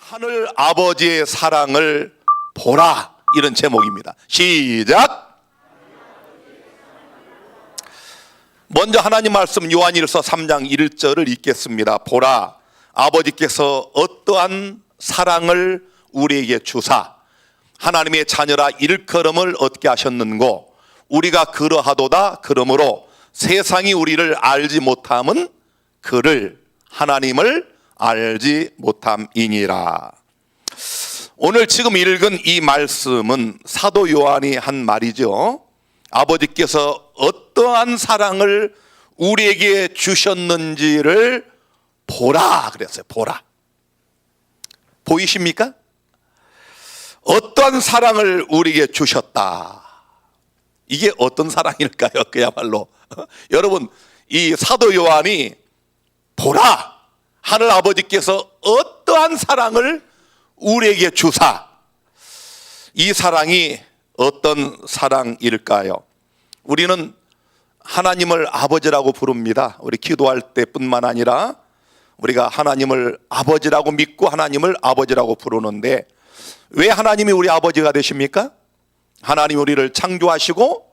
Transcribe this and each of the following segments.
하늘 아버지의 사랑을 보라, 이런 제목입니다. 시작. 먼저 하나님 말씀 요한일서 3장 1절을 읽겠습니다. 보라, 아버지께서 어떠한 사랑을 우리에게 주사 하나님의 자녀라 일컬음을 얻게 하셨는고 우리가 그러하도다. 그러므로 세상이 우리를 알지 못함은 그를, 하나님을 알지 못함이니라. 오늘 지금 읽은 이 말씀은 사도 요한이 한 말이죠. 아버지께서 어떠한 사랑을 우리에게 주셨는지를 보라 그랬어요. 보라. 보이십니까? 어떠한 사랑을 우리에게 주셨다. 이게 어떤 사랑일까요? 그야말로 여러분, 이 사도 요한이 보라, 하늘 아버지께서 어떠한 사랑을 우리에게 주사, 이 사랑이 어떤 사랑일까요? 우리는 하나님을 아버지라고 부릅니다. 우리 기도할 때뿐만 아니라 우리가 하나님을 아버지라고 믿고 하나님을 아버지라고 부르는데, 왜 하나님이 우리 아버지가 되십니까? 하나님이 우리를 창조하시고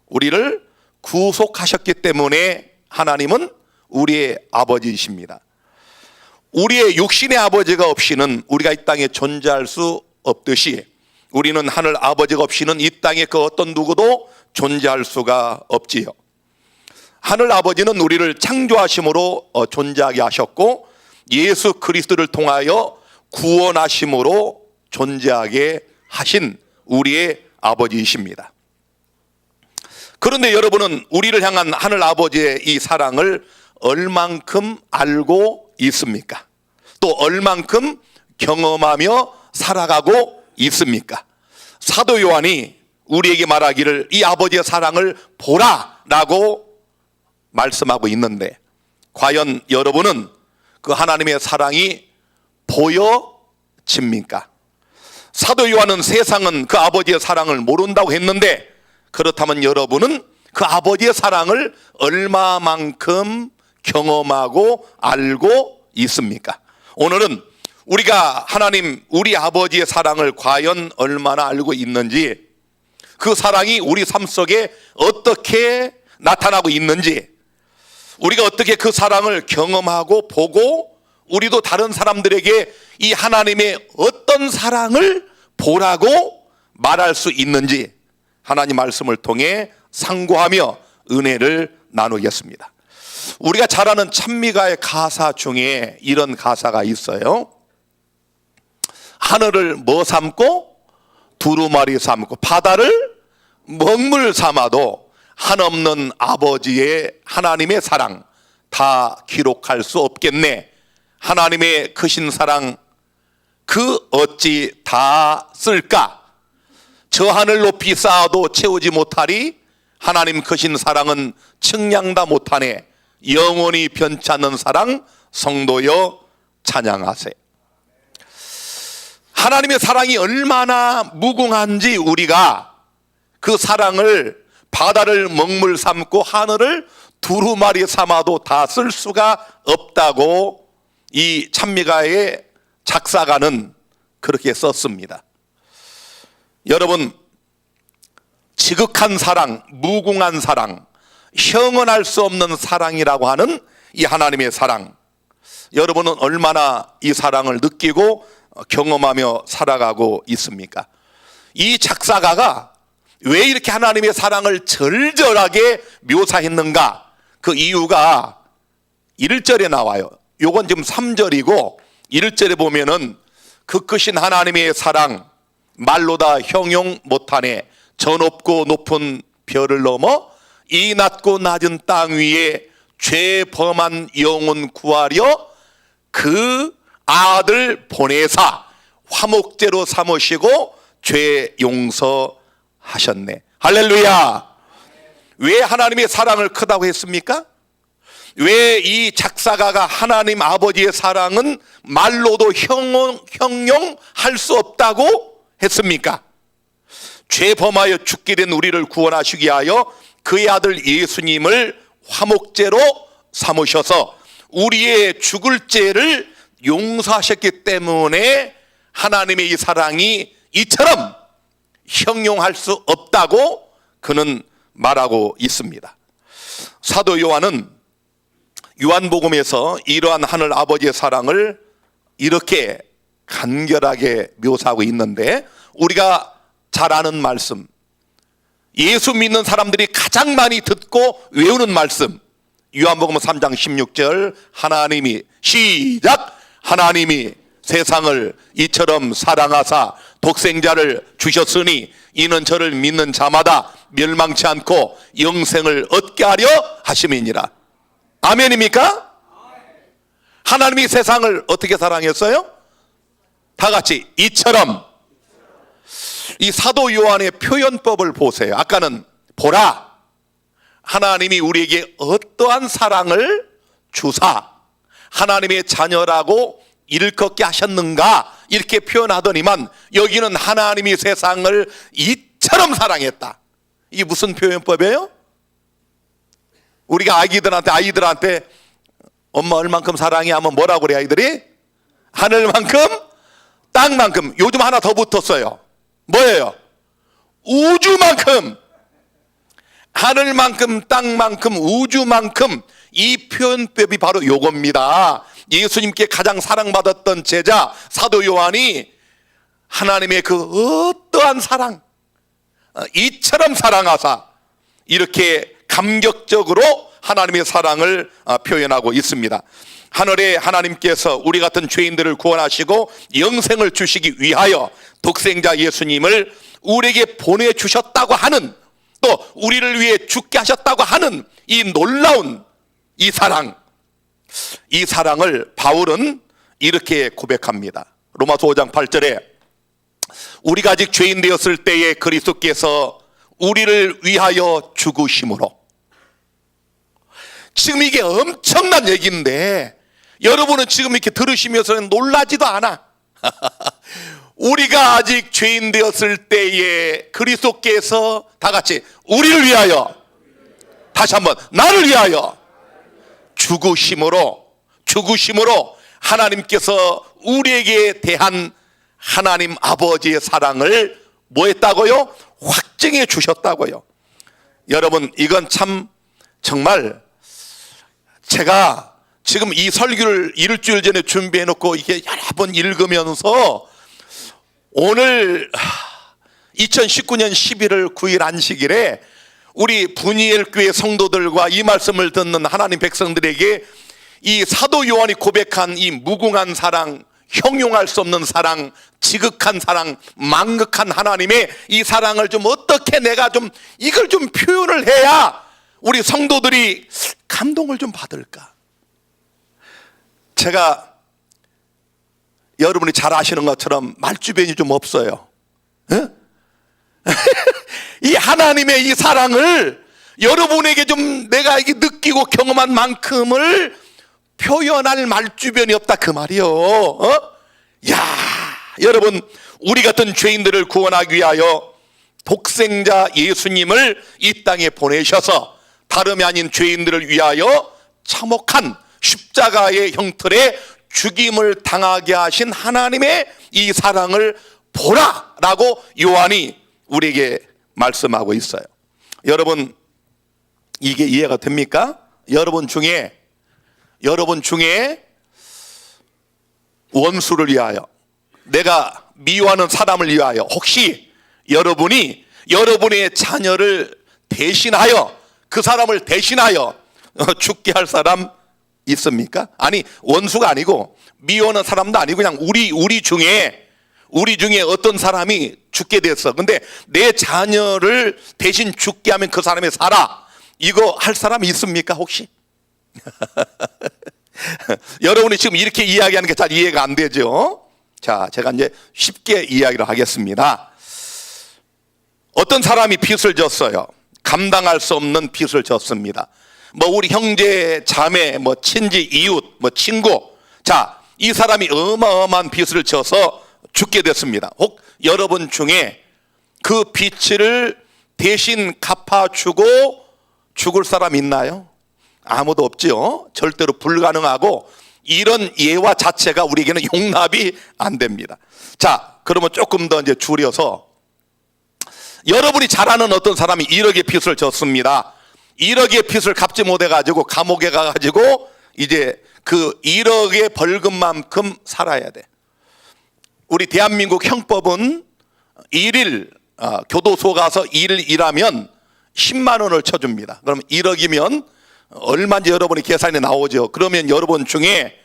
우리를 구속하셨기 때문에 하나님은 우리의 아버지이십니다. 우리의 육신의 아버지가 없이는 우리가 이 땅에 존재할 수 없듯이 우리는 하늘 아버지가 없이는 이 땅에 그 어떤 누구도 존재할 수가 없지요. 하늘 아버지는 우리를 창조하심으로 존재하게 하셨고 예수 그리스도를 통하여 구원하심으로 존재하게 하신 우리의 아버지이십니다. 그런데 여러분은 우리를 향한 하늘 아버지의 이 사랑을 얼만큼 알고 있습니까? 또 얼만큼 경험하며 살아가고 있습니까? 사도 요한이 우리에게 말하기를 이 아버지의 사랑을 보라라고 말씀하고 있는데, 과연 여러분은 그 하나님의 사랑이 보여집니까? 사도 요한은 세상은 그 아버지의 사랑을 모른다고 했는데, 그렇다면 여러분은 그 아버지의 사랑을 얼마만큼 경험하고 알고 있습니까? 오늘은 우리가 하나님, 우리 아버지의 사랑을 과연 얼마나 알고 있는지, 그 사랑이 우리 삶 속에 어떻게 나타나고 있는지, 우리가 어떻게 그 사랑을 경험하고 보고 우리도 다른 사람들에게 이 하나님의 어떤 사랑을 보라고 말할 수 있는지 하나님 말씀을 통해 상고하며 은혜를 나누겠습니다. 우리가 잘 아는 찬미가의 가사 중에 이런 가사가 있어요. 하늘을 뭐 삼고 두루마리 삼고 바다를 먹물 삼아도 한없는 아버지의 하나님의 사랑 다 기록할 수 없겠네. 하나님의 크신 사랑 그 어찌 다 쓸까? 저 하늘 높이 쌓아도 채우지 못하리. 하나님 크신 사랑은 측량다 못하네. 영원히 변치 않는 사랑 성도여 찬양하세. 하나님의 사랑이 얼마나 무궁한지 우리가 그 사랑을 바다를 먹물 삼고 하늘을 두루마리 삼아도 다 쓸 수가 없다고 이 찬미가의 작사가는 그렇게 썼습니다. 여러분, 지극한 사랑, 무궁한 사랑, 형언할 수 없는 사랑이라고 하는 이 하나님의 사랑, 여러분은 얼마나 이 사랑을 느끼고 경험하며 살아가고 있습니까? 이 작사가가 왜 이렇게 하나님의 사랑을 절절하게 묘사했는가? 그 이유가 1절에 나와요. 요건 지금 3절이고 1절에 보면은 그 크신 하나님의 사랑 말로 다 형용 못하네. 저 높고 높은 별을 넘어 이 낮고 낮은 땅 위에 죄 범한 영혼 구하려 그 아들 보내사 화목제로 삼으시고 죄 용서하셨네. 할렐루야. 왜 하나님의 사랑을 크다고 했습니까? 왜 이 작사가가 하나님 아버지의 사랑은 말로도 형용할 수 없다고 했습니까? 죄 범하여 죽게 된 우리를 구원하시기 위하여 그의 아들 예수님을 화목제로 삼으셔서 우리의 죽을 죄를 용서하셨기 때문에 하나님의 이 사랑이 이처럼 형용할 수 없다고 그는 말하고 있습니다. 사도 요한은 요한복음에서 이러한 하늘 아버지의 사랑을 이렇게 간결하게 묘사하고 있는데, 우리가 잘 아는 말씀, 예수 믿는 사람들이 가장 많이 듣고 외우는 말씀, 요한복음 3장 16절, 하나님이, 시작, 하나님이 세상을 이처럼 사랑하사 독생자를 주셨으니 이는 저를 믿는 자마다 멸망치 않고 영생을 얻게 하려 하심이니라. 아멘입니까? 하나님이 세상을 어떻게 사랑했어요? 다 같이 이처럼. 이 사도 요한의 표현법을 보세요. 아까는 보라, 하나님이 우리에게 어떠한 사랑을 주사 하나님의 자녀라고 일컫게 하셨는가 이렇게 표현하더니만, 여기는 하나님이 세상을 이처럼 사랑했다. 이게 무슨 표현법이에요? 우리가 아이들한테 엄마 얼만큼 사랑해 하면 뭐라고 그래 아이들이? 하늘만큼 땅만큼. 요즘 하나 더 붙었어요. 뭐예요? 우주만큼. 하늘만큼 땅만큼 우주만큼. 이 표현법이 바로 요겁니다. 예수님께 가장 사랑받았던 제자 사도 요한이 하나님의 그 어떠한 사랑, 이처럼 사랑하사, 이렇게 감격적으로 하나님의 사랑을 표현하고 있습니다. 하늘에 하나님께서 우리 같은 죄인들을 구원하시고 영생을 주시기 위하여 독생자 예수님을 우리에게 보내주셨다고 하는, 또 우리를 위해 죽게 하셨다고 하는 이 놀라운 이 사랑, 이 사랑을 바울은 이렇게 고백합니다. 로마서 5장 8절에 우리가 아직 죄인 되었을 때에 그리스도께서 우리를 위하여 죽으심으로. 지금 이게 엄청난 얘기인데 여러분은 지금 이렇게 들으시면서는 놀라지도 않아. 우리가 아직 죄인 되었을 때에 그리스도께서, 다 같이, 우리를 위하여, 다시 한번, 나를 위하여 죽으심으로 하나님께서 우리에게 대한 하나님 아버지의 사랑을 뭐 했다고요? 확증해 주셨다고요. 여러분, 이건 참 정말 제가 지금 이 설교를 일주일 전에 준비해 놓고 이게 여러 번 읽으면서 오늘 2019년 11월 9일 안식일에 우리 분이엘 교회 성도들과 이 말씀을 듣는 하나님 백성들에게 이 사도 요한이 고백한 이 무궁한 사랑, 형용할 수 없는 사랑, 지극한 사랑, 만극한 하나님의 이 사랑을 좀 어떻게 내가 좀 이걸 좀 표현을 해야 우리 성도들이 감동을 좀 받을까? 제가 여러분이 잘 아시는 것처럼 말주변이 좀 없어요. 이 하나님의 이 사랑을 여러분에게 좀 내가 이게 느끼고 경험한 만큼을 표현할 말주변이 없다 그 말이요. 야, 여러분, 우리 같은 죄인들을 구원하기 위하여 독생자 예수님을 이 땅에 보내셔서 다름이 아닌 죄인들을 위하여 참혹한 십자가의 형틀에 죽임을 당하게 하신 하나님의 이 사랑을 보라라고 요한이 우리에게 말씀하고 있어요. 여러분, 이게 이해가 됩니까? 여러분 중에 원수를 위하여, 내가 미워하는 사람을 위하여 혹시 여러분이 여러분의 자녀를 대신하여, 그 사람을 대신하여 죽게 할 사람 있습니까? 아니, 원수가 아니고 미워하는 사람도 아니고 그냥 우리 중에 어떤 사람이 죽게 됐어. 근데 내 자녀를 대신 죽게 하면 그 사람이 살아. 이거 할 사람이 있습니까 혹시? 여러분이 지금 이렇게 이야기하는 게 잘 이해가 안 되죠? 자, 제가 이제 쉽게 이야기를 하겠습니다. 어떤 사람이 빚을 졌어요. 감당할 수 없는 빚을 졌습니다. 뭐 우리 형제, 자매, 뭐 친지, 이웃, 뭐 친구. 자, 이 사람이 어마어마한 빚을 져서 죽게 됐습니다. 혹 여러분 중에 그 빚을 대신 갚아주고 죽을 사람 있나요? 아무도 없죠. 절대로 불가능하고 이런 예화 자체가 우리에게는 용납이 안 됩니다. 자, 그러면 조금 더 이제 줄여서, 여러분이 잘 아는 어떤 사람이 1억의 빚을 졌습니다. 1억의 빚을 갚지 못해 가지고 감옥에 가 가지고 이제 그 1억의 벌금만큼 살아야 돼. 우리 대한민국 형법은 일일 교도소 가서 일일 일하면 10만 원을 쳐줍니다. 그럼 1억이면 얼마인지 여러분이 계산이 나오죠. 그러면 여러분 중에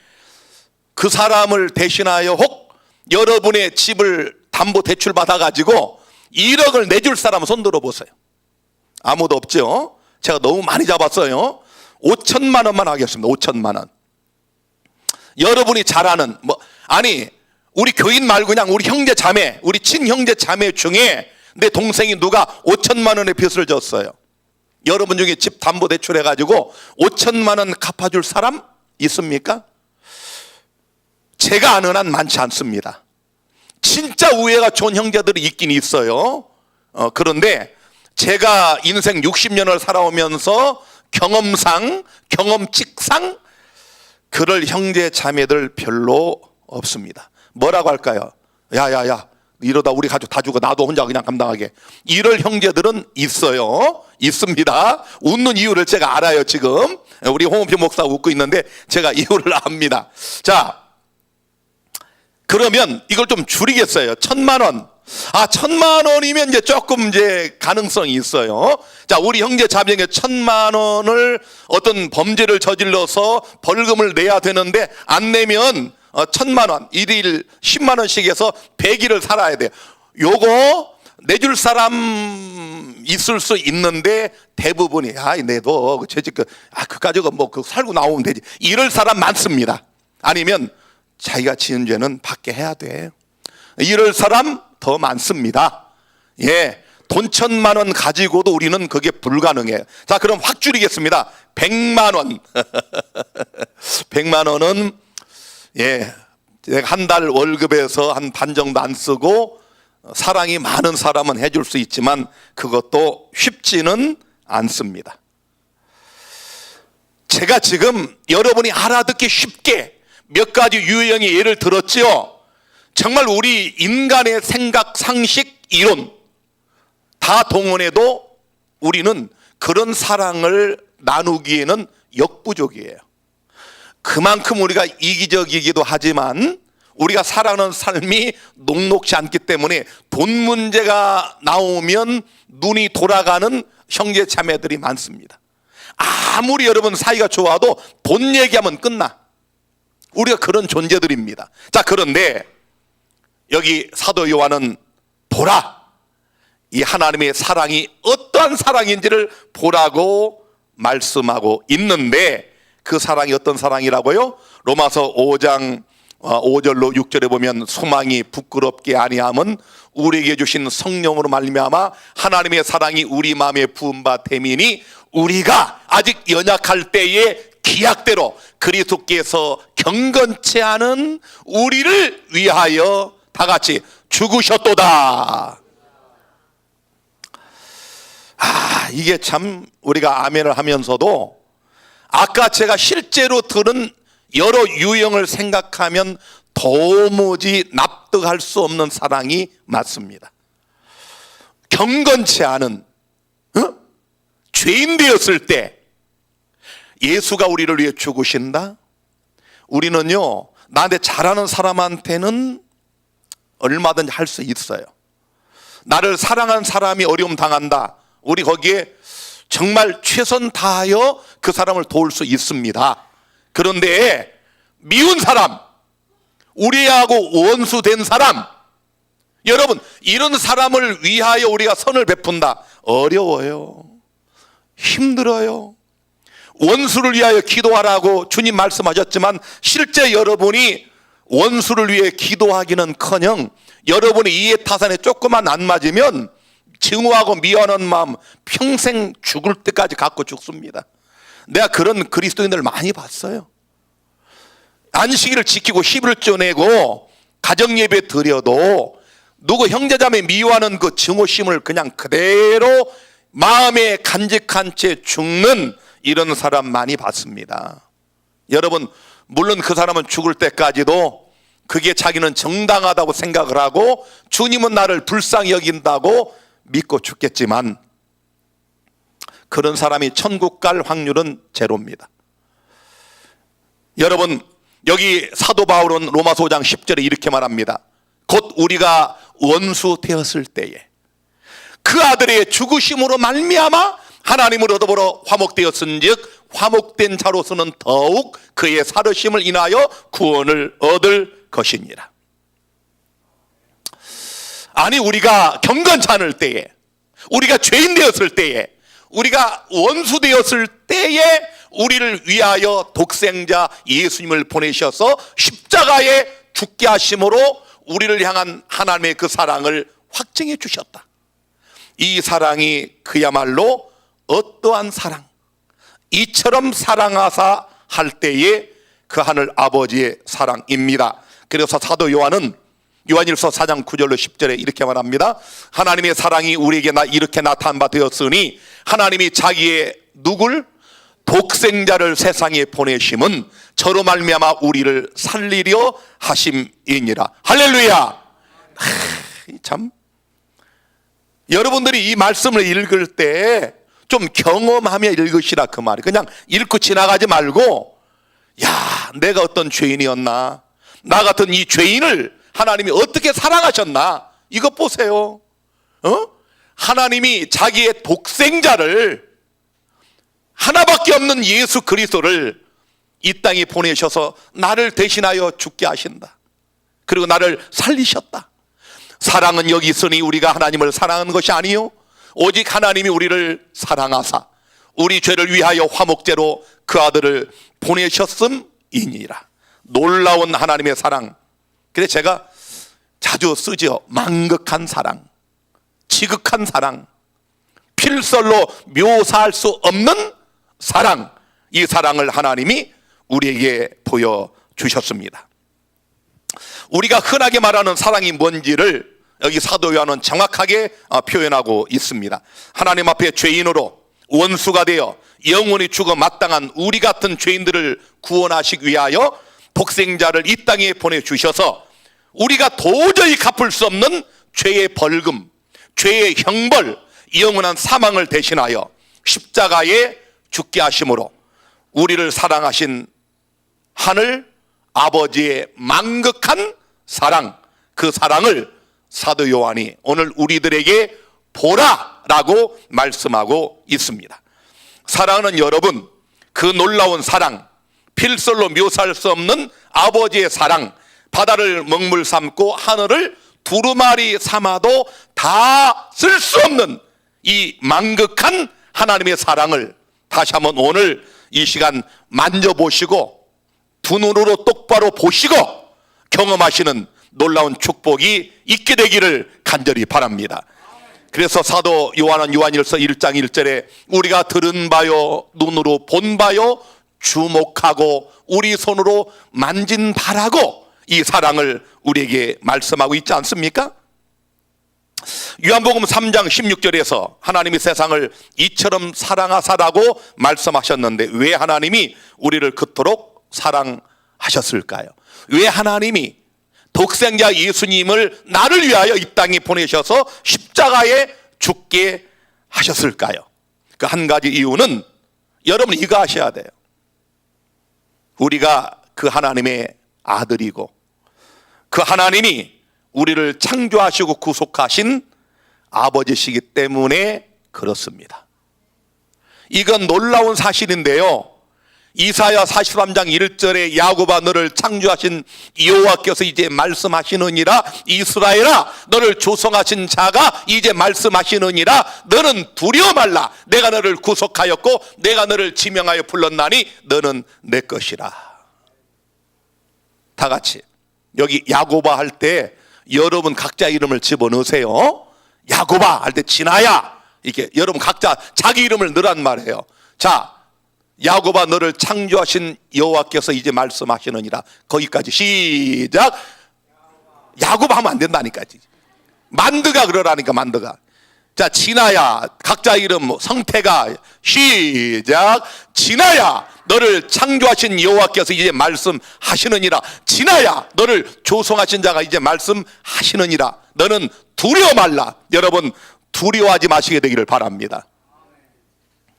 그 사람을 대신하여 혹 여러분의 집을 담보 대출 받아 가지고 1억을 내줄 사람 손 들어보세요. 아무도 없죠. 제가 너무 많이 잡았어요. 5천만 원만 하겠습니다. 5천만 원. 여러분이 잘 아는 우리 교인 말고 그냥 우리 형제 자매, 우리 친형제 자매 중에 내 동생이 누가 5천만 원의 빚을 졌어요. 여러분 중에 집 담보 대출해 가지고 5천만 원 갚아줄 사람 있습니까? 제가 아는 한 많지 않습니다. 진짜 우애가 좋은 형제들이 있긴 있어요. 그런데 제가 인생 60년을 살아오면서 경험칙상 그럴 형제 자매들 별로 없습니다. 뭐라고 할까요? 야야야, 이러다 우리 가족 다 죽어, 나도 혼자 그냥 감당하게. 이럴 형제들은 있어요. 있습니다. 웃는 이유를 제가 알아요. 지금 우리 홍원표 목사가 웃고 있는데 제가 이유를 압니다. 자, 그러면 이걸 좀 줄이겠어요. 1,000만 원. 1,000만 원이면 이제 조금 이제 가능성이 있어요. 자, 우리 형제 자매에게 1,000만 원을 어떤 범죄를 저질러서 벌금을 내야 되는데 안 내면 1,000만 원, 일일 10만 원씩 해서 100일을 살아야 돼요. 요거 내줄 사람 있을 수 있는데 대부분이 내도 죄짓 그까지가 살고 나오면 되지. 이럴 사람 많습니다. 아니면 자기가 지은 죄는 받게 해야 돼. 이럴 사람 더 많습니다. 예, 돈 1,000만 원 가지고도 우리는 그게 불가능해요. 자, 그럼 확 줄이겠습니다. 100만 원. 100만 원은 한 달 월급에서 한 반 정도 안 쓰고 사랑이 많은 사람은 해줄 수 있지만 그것도 쉽지는 않습니다. 제가 지금 여러분이 알아듣기 쉽게 몇 가지 유형의 예를 들었죠. 정말 우리 인간의 생각, 상식, 이론 다 동원해도 우리는 그런 사랑을 나누기에는 역부족이에요. 그만큼 우리가 이기적이기도 하지만 우리가 살아가는 삶이 녹록지 않기 때문에 돈 문제가 나오면 눈이 돌아가는 형제 자매들이 많습니다. 아무리 여러분 사이가 좋아도 돈 얘기하면 끝나. 우리가 그런 존재들입니다. 자, 그런데 여기 사도 요한은 보라, 이 하나님의 사랑이 어떠한 사랑인지를 보라고 말씀하고 있는데, 그 사랑이 어떤 사랑이라고요? 로마서 5장 5절로 6절에 보면 소망이 부끄럽게 아니함은 우리에게 주신 성령으로 말미암아 하나님의 사랑이 우리 마음에 부은 바 됨이니 우리가 아직 연약할 때에 기약대로 그리스도께서 경건치 않은 우리를 위하여 다 같이 죽으셨도다. 이게 참 우리가 아멘을 하면서도 아까 제가 실제로 들은 여러 유형을 생각하면 도무지 납득할 수 없는 사랑이 맞습니다. 경건치 않은 죄인 되었을 때 예수가 우리를 위해 죽으신다? 우리는요, 나한테 잘하는 사람한테는 얼마든지 할 수 있어요. 나를 사랑하는 사람이 어려움 당한다, 우리 거기에 정말 최선 다하여 그 사람을 도울 수 있습니다. 그런데 미운 사람, 우리하고 원수된 사람, 여러분, 이런 사람을 위하여 우리가 선을 베푼다, 어려워요. 힘들어요. 원수를 위하여 기도하라고 주님 말씀하셨지만 실제 여러분이 원수를 위해 기도하기는커녕 여러분의 이해 타산에 조금만 안 맞으면 증오하고 미워하는 마음 평생 죽을 때까지 갖고 죽습니다. 내가 그런 그리스도인들을 많이 봤어요. 안식일을 지키고 11조 내고 가정예배 드려도 누구 형제자매 미워하는 그 증오심을 그냥 그대로 마음에 간직한 채 죽는 이런 사람 많이 봤습니다. 여러분, 물론 그 사람은 죽을 때까지도 그게 자기는 정당하다고 생각을 하고 주님은 나를 불쌍히 여긴다고 믿고 죽겠지만 그런 사람이 천국 갈 확률은 제로입니다. 여러분, 여기 사도 바울은 로마서 5장 10절에 이렇게 말합니다. 곧 우리가 원수 되었을 때에 그 아들의 죽으심으로 말미암아 하나님으로 더불어 화목되었은즉 화목된 자로서는 더욱 그의 살으심을 인하여 구원을 얻을 것이니라. 아니, 우리가 경건치 않을 때에, 우리가 죄인 되었을 때에, 우리가 원수 되었을 때에 우리를 위하여 독생자 예수님을 보내셔서 십자가에 죽게 하심으로 우리를 향한 하나님의 그 사랑을 확증해 주셨다. 이 사랑이 그야말로 어떠한 사랑, 이처럼 사랑하사 할 때에 그 하늘 아버지의 사랑입니다. 그래서 사도 요한은 요한일서 4장 9절로 10절에 이렇게 말합니다. 하나님의 사랑이 우리에게 이렇게 나타난 바 되었으니 하나님이 자기의 누굴? 독생자를 세상에 보내심은 저로 말미암아 우리를 살리려 하심이니라. 할렐루야. 참, 여러분들이 이 말씀을 읽을 때 좀 경험하며 읽으시라 그 말이. 그냥 읽고 지나가지 말고, 야, 내가 어떤 죄인이었나, 나 같은 이 죄인을 하나님이 어떻게 사랑하셨나, 이것 보세요. 하나님이 자기의 독생자를, 하나밖에 없는 예수 그리스도를 이 땅에 보내셔서 나를 대신하여 죽게 하신다. 그리고 나를 살리셨다. 사랑은 여기 있으니 우리가 하나님을 사랑하는 것이 아니요 오직 하나님이 우리를 사랑하사 우리 죄를 위하여 화목제로 그 아들을 보내셨음이니라. 놀라운 하나님의 사랑. 그래서 제가 자주 쓰죠. 망극한 사랑, 지극한 사랑, 필설로 묘사할 수 없는 사랑. 이 사랑을 하나님이 우리에게 보여주셨습니다. 우리가 흔하게 말하는 사랑이 뭔지를 여기 사도 요한은 정확하게 표현하고 있습니다. 하나님 앞에 죄인으로 원수가 되어 영원히 죽어 마땅한 우리 같은 죄인들을 구원하시기 위하여 독생자를 이 땅에 보내주셔서 우리가 도저히 갚을 수 없는 죄의 벌금, 죄의 형벌, 영원한 사망을 대신하여 십자가에 죽게 하심으로 우리를 사랑하신 하늘 아버지의 망극한 사랑, 그 사랑을 사도 요한이 오늘 우리들에게 보라라고 말씀하고 있습니다. 사랑은 여러분, 그 놀라운 사랑, 필설로 묘사할 수 없는 아버지의 사랑, 바다를 먹물 삼고 하늘을 두루마리 삼아도 다 쓸 수 없는 이 망극한 하나님의 사랑을 다시 한번 오늘 이 시간 만져보시고 두 눈으로 똑바로 보시고 경험하시는 놀라운 축복이 있게 되기를 간절히 바랍니다. 그래서 사도 요한은 요한일서 1장 1절에 우리가 들은 바요, 눈으로 본 바요, 주목하고 우리 손으로 만진 바라고 이 사랑을 우리에게 말씀하고 있지 않습니까? 요한복음 3장 16절에서 하나님이 세상을 이처럼 사랑하사라고 말씀하셨는데 왜 하나님이 우리를 그토록 사랑하셨을까요? 왜 하나님이 독생자 예수님을 나를 위하여 이 땅에 보내셔서 십자가에 죽게 하셨을까요? 그 한 가지 이유는 여러분 이거 아셔야 돼요. 우리가 그 하나님의 아들이고 그 하나님이 우리를 창조하시고 구속하신 아버지시기 때문에 그렇습니다. 이건 놀라운 사실인데요, 이사야 43장 1절에 야곱아 너를 창조하신 여호와께서 이제 말씀하시느니라, 이스라엘아 너를 조성하신 자가 이제 말씀하시느니라, 너는 두려워 말라, 내가 너를 구속하였고 내가 너를 지명하여 불렀나니 너는 내 것이라. 다 같이 여기 야곱아 할 때 여러분 각자 이름을 집어넣으세요. 야곱아 할 때 진아야, 이렇게 여러분 각자 자기 이름을 넣으란 말이에요. 자, 야곱아 너를 창조하신 여호와께서 이제 말씀하시느니라. 거기까지 시작. 야곱아 하면 안 된다니까. 만드가 그러라니까, 만드가. 자, 진아야 각자 이름, 성태가 시작. 진아야 너를 창조하신 여호와께서 이제 말씀하시느니라. 진아야, 너를 조성하신 자가 이제 말씀하시느니라. 너는 두려워 말라. 여러분, 두려워하지 마시게 되기를 바랍니다.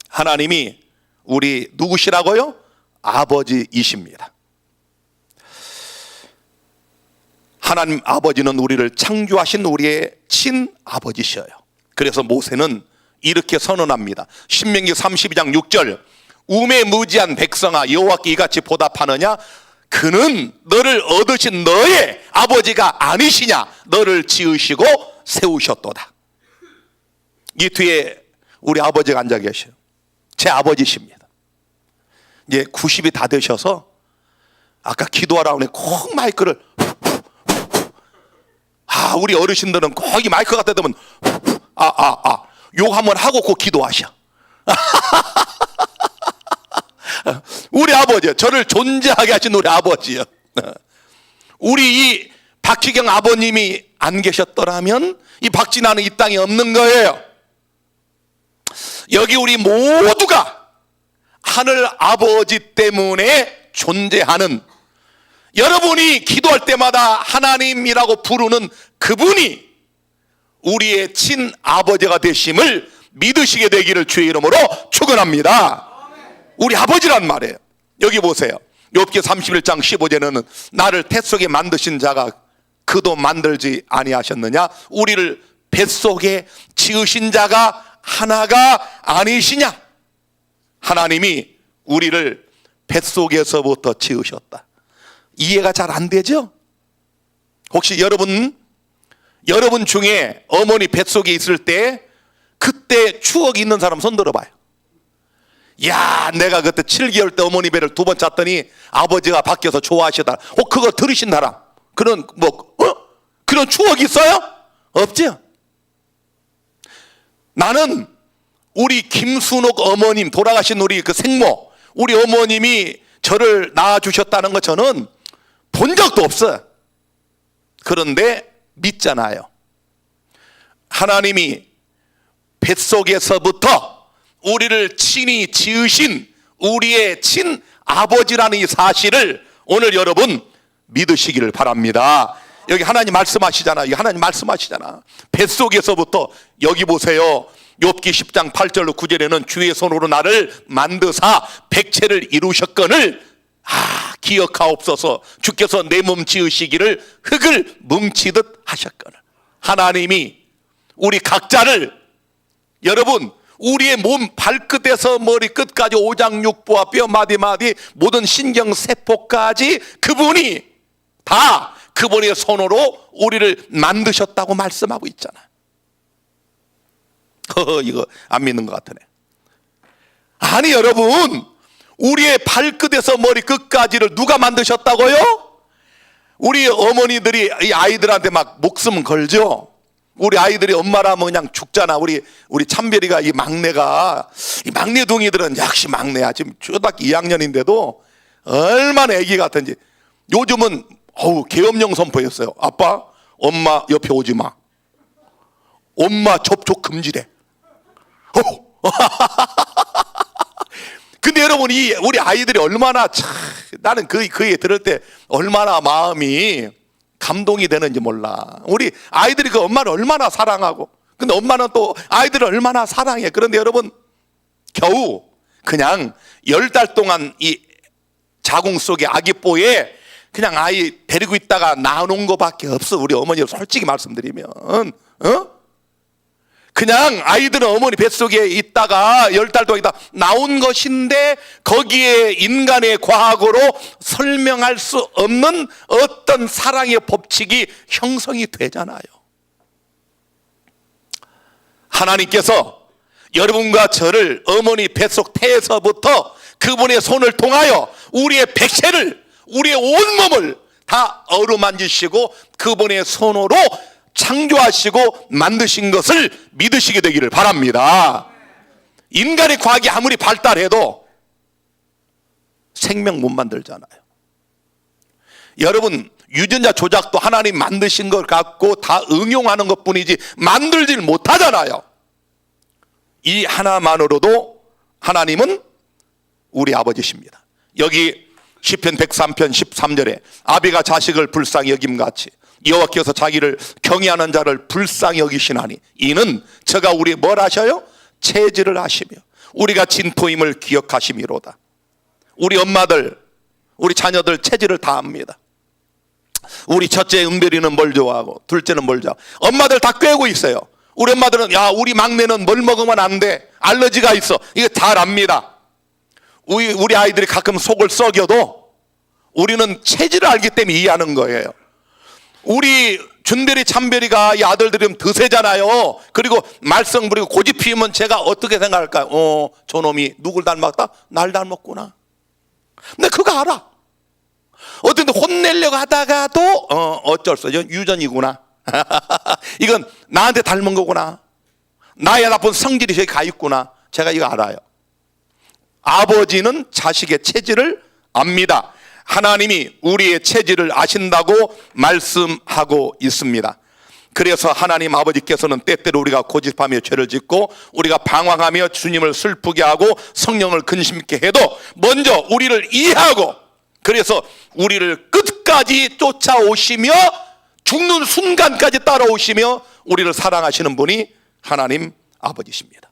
하나님이 우리 누구시라고요? 아버지이십니다. 하나님 아버지는 우리를 창조하신 우리의 친아버지셔요. 그래서 모세는 이렇게 선언합니다. 신명기 32장 6절, 우매무지한 백성아, 여호와께 이같이 보답하느냐? 그는 너를 얻으신 너의 아버지가 아니시냐? 너를 지으시고 세우셨도다. 이 뒤에 우리 아버지가 앉아 계셔요. 제 아버지십니다. 이제 90이 다 되셔서 아까 기도하라고 하니 꼭 마이크를 우리 어르신들은 꼭 이 마이크 갖다 대면 욕 한번 하고 꼭 기도하셔. 우리 아버지, 저를 존재하게 하신 우리 아버지요. 우리 이 박희경 아버님이 안 계셨더라면 이 박진아는 이 땅에 없는 거예요. 여기 우리 모두가 하늘 아버지 때문에 존재하는, 여러분이 기도할 때마다 하나님이라고 부르는 그분이 우리의 친아버지가 되심을 믿으시게 되기를 주의 이름으로 축원합니다. 우리 아버지란 말이에요. 여기 보세요. 욥기 31장 15절에는 나를 뱃속에 만드신 자가 그도 만들지 아니하셨느냐? 우리를 뱃속에 지으신 자가 하나가 아니시냐? 하나님이 우리를 뱃속에서부터 지으셨다. 이해가 잘 안 되죠? 혹시 여러분 중에 어머니 뱃속에 있을 때 그때 추억이 있는 사람 손 들어봐요. 야, 내가 그때 7개월 때 어머니 배를 2번 잤더니 아버지가 밖에서 좋아하시다. 그거 들으신 사람, 그런 그런 추억이 있어요? 없죠? 나는 우리 김순옥 어머님, 돌아가신 우리 그 생모, 우리 어머님이 저를 낳아주셨다는 거 저는 본 적도 없어요. 그런데 믿잖아요. 하나님이 뱃속에서부터 우리를 친히 지으신 우리의 친아버지라는 이 사실을 오늘 여러분 믿으시기를 바랍니다. 여기 하나님 말씀하시잖아. 하나님 말씀하시잖아. 뱃속에서부터, 여기 보세요. 욥기 10장 8절로 9절에는 주의 손으로 나를 만드사 백체를 이루셨거늘 기억하옵소서. 주께서 내 몸 지으시기를 흙을 뭉치듯 하셨거늘. 하나님이 우리 각자를, 여러분, 우리의 몸 발끝에서 머리끝까지 오장육부와 뼈 마디마디 모든 신경세포까지 그분이 다 그분의 손으로 우리를 만드셨다고 말씀하고 있잖아. 이거 안 믿는 것 같으네. 아니 여러분, 우리의 발끝에서 머리끝까지를 누가 만드셨다고요? 우리 어머니들이 이 아이들한테 막 목숨 걸죠. 우리 아이들이 엄마라면 그냥 죽잖아. 우리 참별이가, 이 막내가, 이 막내둥이들은 역시 막내야. 지금 초등학교 2학년인데도 얼마나 애기 같은지. 요즘은 계엄령 선포했어요. 아빠, 엄마 옆에 오지 마. 엄마 접촉 금지래. 근데 여러분, 우리 아이들이 얼마나 나는 그 얘기 들을 때 얼마나 마음이 감동이 되는지 몰라. 우리 아이들이 그 엄마를 얼마나 사랑하고, 근데 엄마는 또 아이들을 얼마나 사랑해. 그런데 여러분, 겨우 그냥 10달 동안 이 자궁 속에 아기뽀에 그냥 아이 데리고 있다가 낳아놓은 거밖에 없어. 우리 어머니 솔직히 말씀드리면 그냥 아이들은 어머니 뱃속에 있다가 10달 동안 있다 나온 것인데, 거기에 인간의 과학으로 설명할 수 없는 어떤 사랑의 법칙이 형성이 되잖아요. 하나님께서 여러분과 저를 어머니 뱃속 태에서부터 그분의 손을 통하여 우리의 백체를, 우리의 온몸을 다 어루만지시고 그분의 손으로 창조하시고 만드신 것을 믿으시게 되기를 바랍니다. 인간의 과학이 아무리 발달해도 생명 못 만들잖아요. 여러분, 유전자 조작도 하나님 만드신 걸 갖고 다 응용하는 것뿐이지 만들질 못하잖아요. 이 하나만으로도 하나님은 우리 아버지십니다. 여기 시편 103편 13절에 아비가 자식을 불쌍히 여김같이 여호와께서 자기를 경외하는 자를 불쌍히 여기시나니 이는 저가 우리 뭘 하셔요? 체질을 하시며 우리가 진토임을 기억하심이로다. 우리 엄마들, 우리 자녀들 체질을 다 압니다. 우리 첫째 은별이는 뭘 좋아하고 둘째는 뭘 좋아하고 엄마들 다 꿰고 있어요. 우리 엄마들은 야 우리 막내는 뭘 먹으면 안 돼, 알러지가 있어, 이거 잘 압니다. 우리 아이들이 가끔 속을 썩여도 우리는 체질을 알기 때문에 이해하는 거예요. 우리 준별이 참별이가 이 아들들이 좀 드세잖아요. 그리고 말썽 부리고 고집 피우면 제가 어떻게 생각할까요? 저놈이 누굴 닮았다? 날 닮았구나. 근데 그거 알아. 어떤 데 혼내려고 하다가도 어쩔 수 없어, 유전이구나. 이건 나한테 닮은 거구나. 나의 나쁜 성질이 저기 가 있구나. 제가 이거 알아요. 아버지는 자식의 체질을 압니다. 하나님이 우리의 체질을 아신다고 말씀하고 있습니다. 그래서 하나님 아버지께서는 때때로 우리가 고집하며 죄를 짓고 우리가 방황하며 주님을 슬프게 하고 성령을 근심케 해도 먼저 우리를 이해하고 그래서 우리를 끝까지 쫓아오시며 죽는 순간까지 따라오시며 우리를 사랑하시는 분이 하나님 아버지십니다.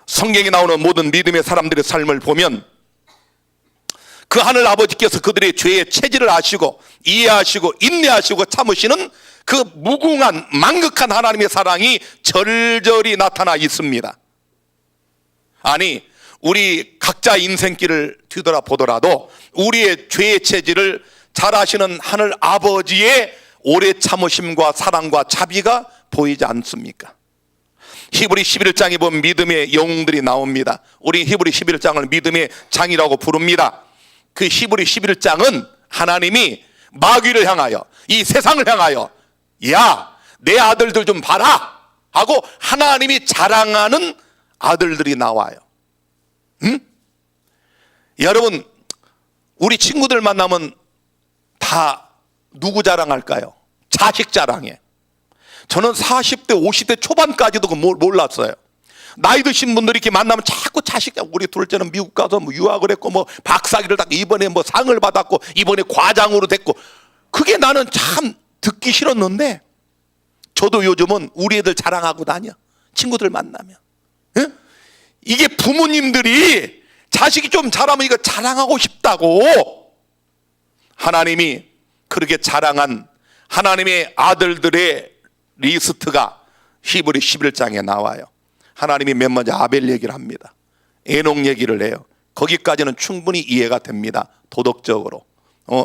성경에 나오는 모든 믿음의 사람들의 삶을 보면 그 하늘 아버지께서 그들의 죄의 체질을 아시고 이해하시고 인내하시고 참으시는 그 무궁한 망극한 하나님의 사랑이 절절히 나타나 있습니다. 아니 우리 각자 인생길을 뒤돌아보더라도 우리의 죄의 체질을 잘 아시는 하늘 아버지의 오래 참으심과 사랑과 자비가 보이지 않습니까? 히브리 11장에 보면 믿음의 영웅들이 나옵니다. 우리 히브리 11장을 믿음의 장이라고 부릅니다. 그 히브리 11장은 하나님이 마귀를 향하여 이 세상을 향하여 야 내 아들들 좀 봐라 하고 하나님이 자랑하는 아들들이 나와요. 여러분 우리 친구들 만나면 다 누구 자랑할까요? 자식 자랑해. 저는 40대 50대 초반까지도 몰랐어요. 나이 드신 분들이 이렇게 만나면 자꾸 자식, 우리 둘째는 미국 가서 뭐 유학을 했고 뭐 박사기를 땄고 이번에 뭐 상을 받았고 이번에 과장으로 됐고, 그게 나는 참 듣기 싫었는데 저도 요즘은 우리 애들 자랑하고 다녀. 친구들 만나면. 에? 이게 부모님들이 자식이 좀 잘하면 이거 자랑하고 싶다고 하나님이 그렇게 자랑한 하나님의 아들들의 리스트가 히브리 11장에 나와요. 하나님이 맨 먼저 아벨 얘기를 합니다. 에녹 얘기를 해요. 거기까지는 충분히 이해가 됩니다. 도덕적으로.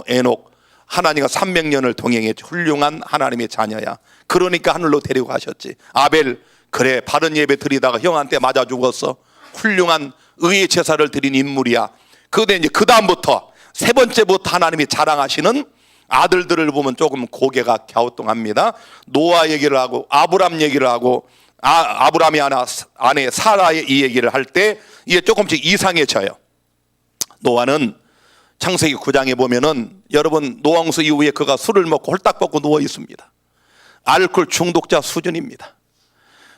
에녹 하나님과 300년을 동행했지. 훌륭한 하나님의 자녀야. 그러니까 하늘로 데리고 가셨지. 아벨 그래 바른 예배 드리다가 형한테 맞아 죽었어. 훌륭한 의의 제사를 드린 인물이야. 그런데 이제 그 다음부터 세 번째부터 하나님이 자랑하시는 아들들을 보면 조금 고개가 갸우뚱합니다. 노아 얘기를 하고 아브람 얘기를 하고 아브람이 아내 사라의 이 얘기를 할 때 이게 조금씩 이상해져요. 노아는 창세기 9장에 보면은 여러분 노홍수 이후에 그가 술을 먹고 홀딱 벗고 누워 있습니다. 알코올 중독자 수준입니다.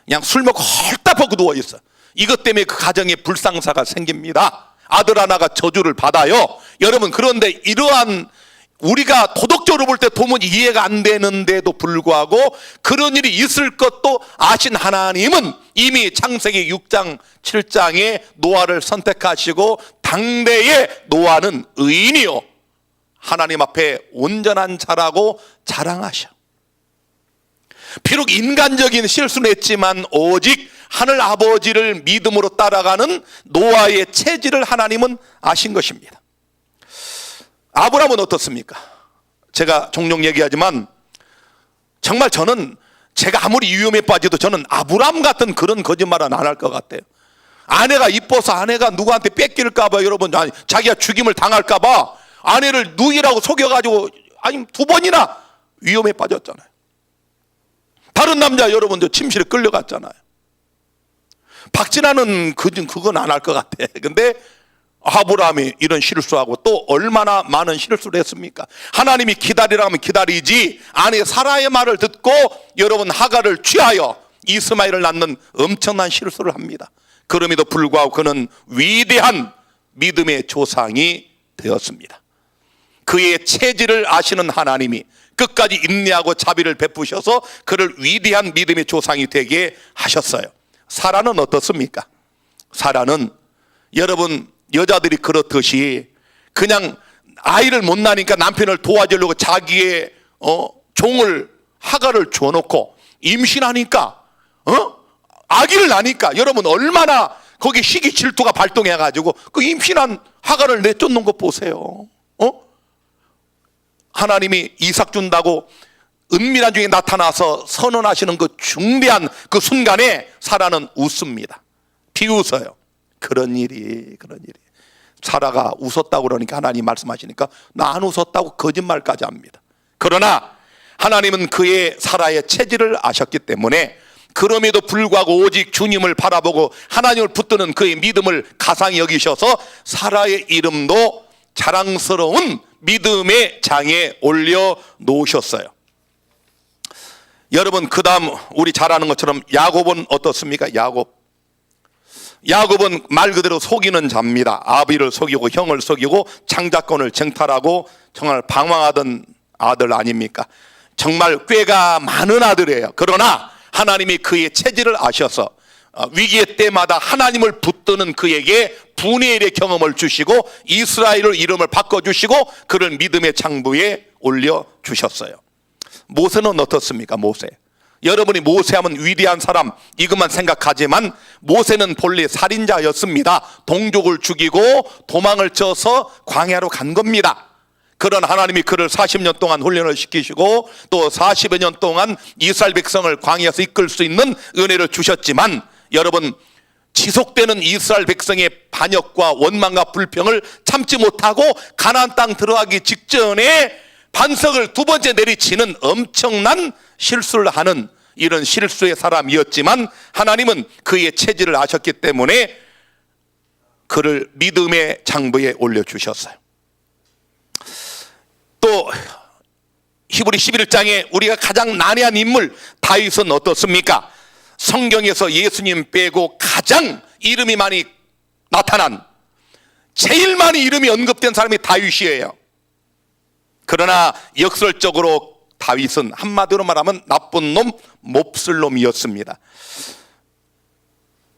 그냥 술 먹고 홀딱 벗고 누워 있어. 이것 때문에 그 가정에 불상사가 생깁니다. 아들 하나가 저주를 받아요. 여러분 그런데 이러한 우리가 도덕적으로 볼 때 도무지 이해가 안 되는데도 불구하고 그런 일이 있을 것도 아신 하나님은 이미 창세기 6장 7장에 노아를 선택하시고 당대의 노아는 의인이요 하나님 앞에 온전한 자라고 자랑하셔. 비록 인간적인 실수는 했지만 오직 하늘 아버지를 믿음으로 따라가는 노아의 체질을 하나님은 아신 것입니다. 아브람은 어떻습니까? 제가 종종 얘기하지만 정말 저는 제가 아무리 위험에 빠져도 저는 아브람 같은 그런 거짓말은 안 할 것 같아요. 아내가 이뻐서 아내가 누구한테 뺏길까 봐 여러분, 아니 자기가 죽임을 당할까 봐 아내를 누이라고 속여가지고 아니 2번이나 위험에 빠졌잖아요. 다른 남자 여러분들 침실에 끌려갔잖아요. 박진아는 그건 안 할 것 같아. 근데 아브라함이 이런 실수하고 또 얼마나 많은 실수를 했습니까? 하나님이 기다리라 하면 기다리지 아내 사라의 말을 듣고 여러분 하갈을 취하여 이스마엘을 낳는 엄청난 실수를 합니다. 그럼에도 불구하고 그는 위대한 믿음의 조상이 되었습니다. 그의 체질을 아시는 하나님이 끝까지 인내하고 자비를 베푸셔서 그를 위대한 믿음의 조상이 되게 하셨어요. 사라는 어떻습니까? 사라는 여러분 여자들이 그렇듯이 그냥 아이를 못 낳으니까 남편을 도와주려고 자기의 종을 하가를 주어놓고 임신하니까 아기를 낳으니까 여러분 얼마나 거기 시기 질투가 발동해가지고 그 임신한 하가를 내쫓는 거 보세요. 하나님이 이삭 준다고 은밀한 중에 나타나서 선언하시는 그 중대한 그 순간에 사라는 웃습니다. 비웃어요. 그런 일이. 사라가 웃었다고 그러니까 하나님 말씀하시니까 나 안 웃었다고 거짓말까지 합니다. 그러나 하나님은 그의 사라의 체질을 아셨기 때문에 그럼에도 불구하고 오직 주님을 바라보고 하나님을 붙드는 그의 믿음을 가상히 여기셔서 사라의 이름도 자랑스러운 믿음의 장에 올려놓으셨어요. 여러분 그 다음 우리 잘 아는 것처럼 야곱은 어떻습니까? 야곱은 말 그대로 속이는 자입니다. 아비를 속이고 형을 속이고 장자권을 쟁탈하고 정말 방황하던 아들 아닙니까? 정말 꾀가 많은 아들이에요. 그러나 하나님이 그의 체질을 아셔서 위기의 때마다 하나님을 붙드는 그에게 분의 일의 경험을 주시고 이스라엘을 이름을 바꿔주시고 그를 믿음의 창부에 올려주셨어요. 모세는 어떻습니까? 모세. 여러분이 모세하면 위대한 사람 이것만 생각하지만 모세는 본래 살인자였습니다. 동족을 죽이고 도망을 쳐서 광야로 간 겁니다. 그런 하나님이 그를 40년 동안 훈련을 시키시고 또 40여 년 동안 이스라엘 백성을 광야에서 이끌 수 있는 은혜를 주셨지만 여러분 지속되는 이스라엘 백성의 반역과 원망과 불평을 참지 못하고 가나안 땅 들어가기 직전에 반석을 두 번째 내리치는 엄청난 실수를 하는 이런 실수의 사람이었지만 하나님은 그의 체질을 아셨기 때문에 그를 믿음의 장부에 올려주셨어요. 또 히브리 11장에 우리가 가장 난해한 인물 다윗은 어떻습니까? 성경에서 예수님 빼고 가장 이름이 많이 나타난 제일 많이 이름이 언급된 사람이 다윗이에요. 그러나 역설적으로 다윗은 한마디로 말하면 나쁜 놈, 몹쓸 놈이었습니다.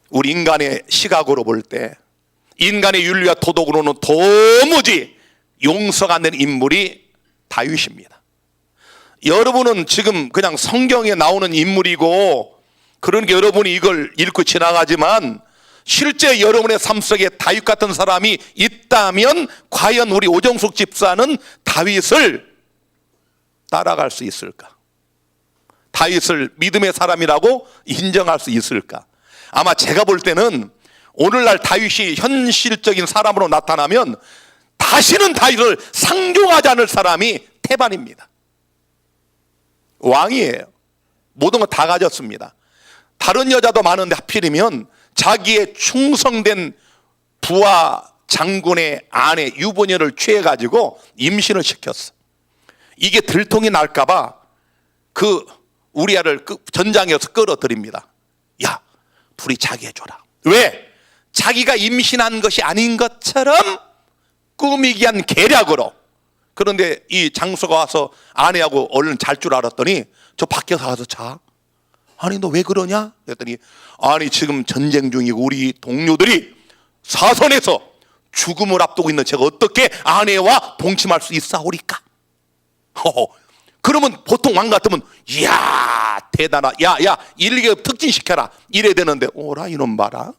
우리 인간의 시각으로 볼 때 인간의 윤리와 도덕으로는 도무지 용서가 안 되는 인물이 다윗입니다. 여러분은 지금 그냥 성경에 나오는 인물이고 그러니까 여러분이 이걸 읽고 지나가지만 실제 여러분의 삶 속에 다윗 같은 사람이 있다면 과연 우리 오정숙 집사는 다윗을 따라갈 수 있을까? 다윗을 믿음의 사람이라고 인정할 수 있을까? 아마 제가 볼 때는 오늘날 다윗이 현실적인 사람으로 나타나면 다시는 다윗을 상종하지 않을 사람이 태반입니다. 왕이에요. 모든 거 다 가졌습니다. 다른 여자도 많은데 하필이면 자기의 충성된 부하 장군의 아내 유부녀를 취해가지고 임신을 시켰어. 이게 들통이 날까봐 그 우리아를 전장에서 끌어들입니다. 야, 둘이 자기 해줘라. 왜? 자기가 임신한 것이 아닌 것처럼 꾸미기 위한 계략으로. 그런데 이 장수가 와서 아내하고 얼른 잘 줄 알았더니 저 밖에서 가서 자. 아니 너 왜 그러냐? 그랬더니 아니 지금 전쟁 중이고 우리 동료들이 사선에서 죽음을 앞두고 있는 제가 어떻게 아내와 동침할 수 있사오리까? 그러면 보통 왕 같으면 이야 대단하 야 일개 특진시켜라 이래야 되는데 오라 이놈 봐라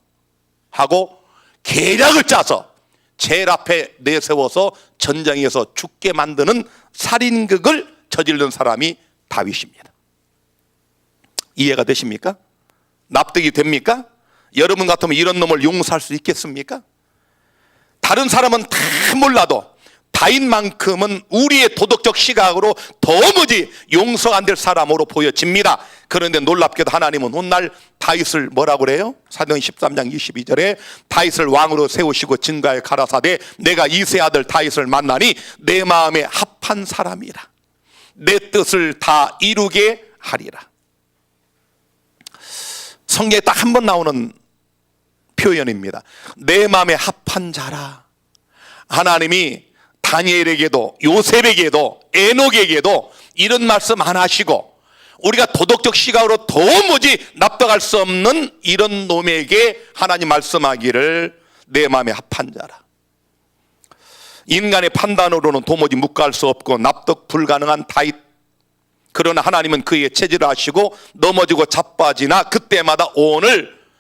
하고 계략을 짜서 제일 앞에 내세워서 전장에서 죽게 만드는 살인극을 저지른 사람이 다윗입니다. 이해가 되십니까? 납득이 됩니까? 여러분 같으면 이런 놈을 용서할 수 있겠습니까? 다른 사람은 다 몰라도 다윗만큼은 우리의 도덕적 시각으로 도무지 용서가 안 될 사람으로 보여집니다. 그런데 놀랍게도 하나님은 훗날 다윗을 뭐라고 그래요? 사도행 13장 22절에 다윗을 왕으로 세우시고 증거하여 가라사대 내가 이새 아들 다윗을 만나니 내 마음에 합한 사람이라 내 뜻을 다 이루게 하리라. 성경에 딱 한 번 나오는 표현입니다. 내 마음에 합한 자라. 하나님이 다니엘에게도 요셉에게도 에녹에게도 이런 말씀 안 하시고 우리가 도덕적 시각으로 도무지 납득할 수 없는 이런 놈에게 하나님 말씀하기를 내 마음에 합한 자라. 인간의 판단으로는 도무지 묵과할 수 없고 납득 불가능한 다윗. 그러나 하나님은 그의 체질을 아시고 넘어지고 자빠지나 그때마다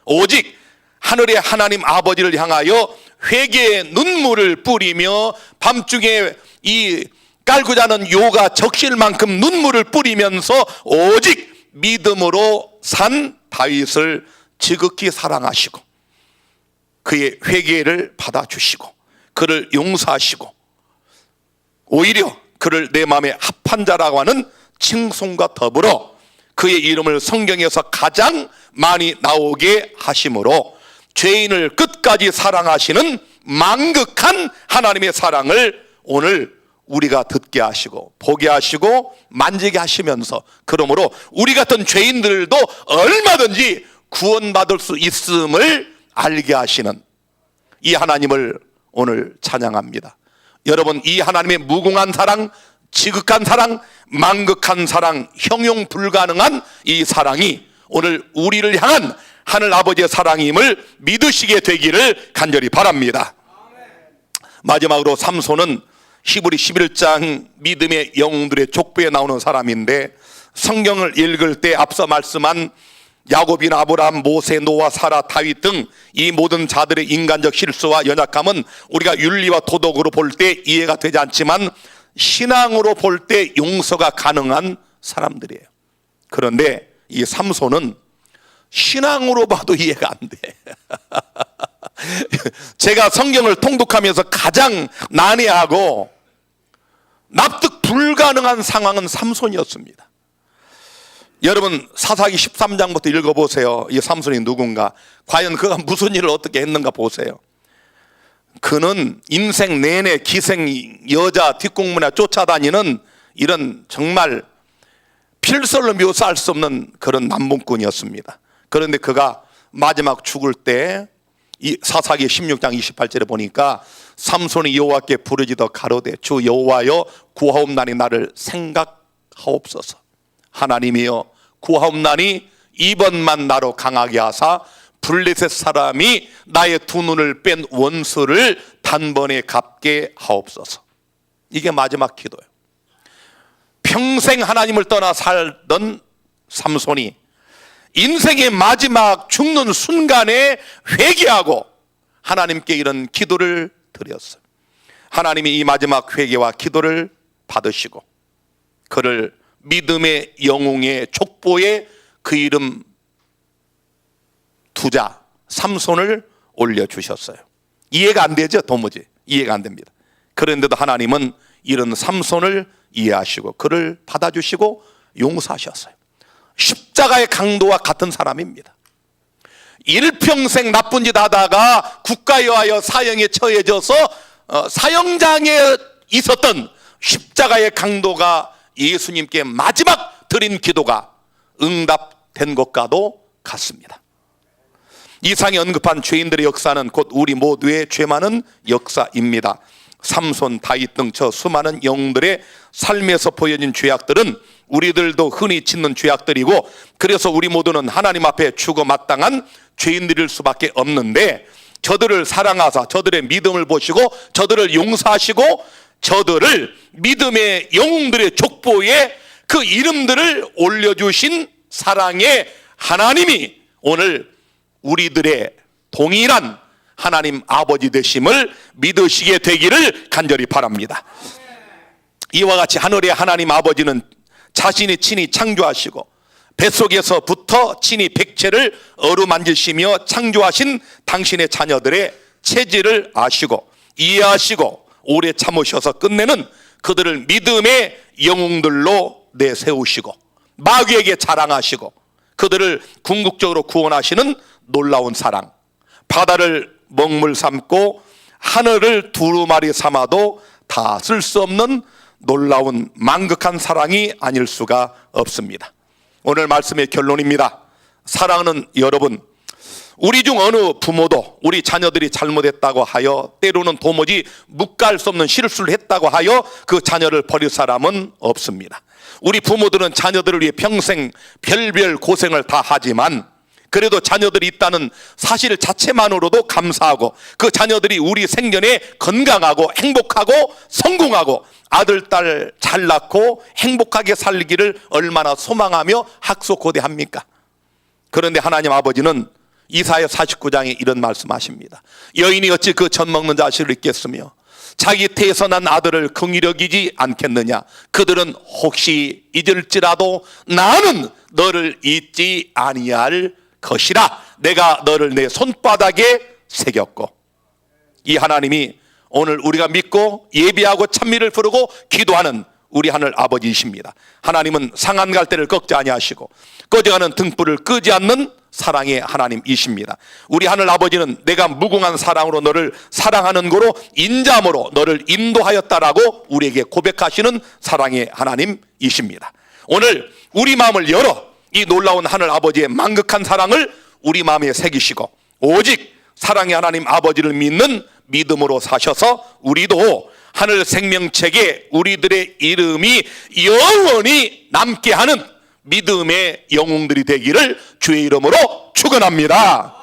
오직 하늘의 하나님 아버지를 향하여 회개의 눈물을 뿌리며 밤중에 이 깔고 자는 요가 적실 만큼 눈물을 뿌리면서 오직 믿음으로 산 다윗을 지극히 사랑하시고 그의 회개를 받아주시고 그를 용서하시고 오히려 그를 내 마음에 합한 자라고 하는 칭송과 더불어 그의 이름을 성경에서 가장 많이 나오게 하심으로 죄인을 끝까지 사랑하시는 망극한 하나님의 사랑을 오늘 우리가 듣게 하시고 보게 하시고 만지게 하시면서 그러므로 우리 같은 죄인들도 얼마든지 구원받을 수 있음을 알게 하시는 이 하나님을 오늘 찬양합니다. 여러분, 이 하나님의 무궁한 사랑, 지극한 사랑, 망극한 사랑, 형용 불가능한 이 사랑이 오늘 우리를 향한 하늘 아버지의 사랑임을 믿으시게 되기를 간절히 바랍니다. 마지막으로 삼손은 히브리 11장 믿음의 영웅들의 족보에 나오는 사람인데 성경을 읽을 때 앞서 말씀한 야곱이나 아브라함, 모세, 노아, 사라, 다윗 등 이 모든 자들의 인간적 실수와 연약함은 우리가 윤리와 도덕으로 볼 때 이해가 되지 않지만 신앙으로 볼 때 용서가 가능한 사람들이에요. 그런데 이 삼손은 신앙으로 봐도 이해가 안 돼. 제가 성경을 통독하면서 가장 난해하고 납득 불가능한 상황은 삼손이었습니다. 여러분 사사기 13장부터 읽어보세요. 이 삼손이 누군가, 과연 그가 무슨 일을 어떻게 했는가 보세요. 그는 인생 내내 기생 여자 뒷공문에 쫓아다니는 이런 정말 필설로 묘사할 수 없는 그런 남봉꾼이었습니다. 그런데 그가 마지막 죽을 때 이 사사기 16장 28절에 보니까 삼손이 여호와께 부르짖어 가로되 주 여호와여 구하옵나니 나를 생각하옵소서. 하나님이여 구하옵나니 이번만 나로 강하게 하사 블레셋 사람이 나의 두 눈을 뺀 원수를 단번에 갚게 하옵소서. 이게 마지막 기도예요. 평생 하나님을 떠나 살던 삼손이 인생의 마지막 죽는 순간에 회개하고 하나님께 이런 기도를 드렸어요. 하나님이 이 마지막 회개와 기도를 받으시고 그를 믿음의 영웅의 족보에 그 이름 두자 삼손을 올려주셨어요. 이해가 안 되죠? 도무지 이해가 안 됩니다. 그런데도 하나님은 이런 삼손을 이해하시고 그를 받아주시고 용서하셨어요. 십자가의 강도와 같은 사람입니다. 일평생 나쁜 짓 하다가 국가에 하여 사형에 처해져서 사형장에 있었던 십자가의 강도가 예수님께 마지막 드린 기도가 응답된 것과도 같습니다. 이상에 언급한 죄인들의 역사는 곧 우리 모두의 죄 많은 역사입니다. 삼손, 다윗 등 저 수많은 영웅들의 삶에서 보여진 죄악들은 우리들도 흔히 짓는 죄악들이고 그래서 우리 모두는 하나님 앞에 죽어 마땅한 죄인들일 수밖에 없는데 저들을 사랑하사 저들의 믿음을 보시고 저들을 용서하시고 저들을 믿음의 영웅들의 족보에 그 이름들을 올려주신 사랑의 하나님이 오늘 우리들의 동일한 하나님 아버지 되심을 믿으시게 되기를 간절히 바랍니다. 이와 같이 하늘의 하나님 아버지는 자신이 친히 창조하시고 뱃속에서부터 친히 백체를 어루만지시며 창조하신 당신의 자녀들의 체질을 아시고 이해하시고 오래 참으셔서 끝내는 그들을 믿음의 영웅들로 내세우시고 마귀에게 자랑하시고 그들을 궁극적으로 구원하시는 놀라운 사랑, 바다를 먹물 삼고 하늘을 두루마리 삼아도 다 쓸 수 없는 놀라운 망극한 사랑이 아닐 수가 없습니다. 오늘 말씀의 결론입니다. 사랑하는 여러분, 우리 중 어느 부모도 우리 자녀들이 잘못했다고 하여, 때로는 도무지 묵갈 수 없는 실수를 했다고 하여 그 자녀를 버릴 사람은 없습니다. 우리 부모들은 자녀들을 위해 평생 별별 고생을 다 하지만 그래도 자녀들이 있다는 사실 자체만으로도 감사하고, 그 자녀들이 우리 생전에 건강하고 행복하고 성공하고 아들, 딸 잘 낳고 행복하게 살기를 얼마나 소망하며 학수고대합니까? 그런데 하나님 아버지는 이사야 49장에 이런 말씀하십니다. 여인이 어찌 그 젖 먹는 자식을 잊겠으며 자기 태에서 난 아들을 긍휼히 여기지 않겠느냐. 그들은 혹시 잊을지라도 나는 너를 잊지 아니할 것이라. 내가 너를 내 손바닥에 새겼고. 이 하나님이 오늘 우리가 믿고 예배하고 찬미를 부르고 기도하는 우리 하늘 아버지이십니다. 하나님은 상한 갈대를 꺾지 아니하시고 꺼져가는 등불을 끄지 않는 사랑의 하나님이십니다. 우리 하늘 아버지는 내가 무궁한 사랑으로 너를 사랑하는 거로 인자함으로 너를 인도하였다라고 우리에게 고백하시는 사랑의 하나님이십니다. 오늘 우리 마음을 열어 이 놀라운 하늘 아버지의 만극한 사랑을 우리 마음에 새기시고 오직 사랑의 하나님 아버지를 믿는 믿음으로 사셔서 우리도 하늘 생명책에 우리들의 이름이 영원히 남게 하는 믿음의 영웅들이 되기를 주의 이름으로 축원합니다.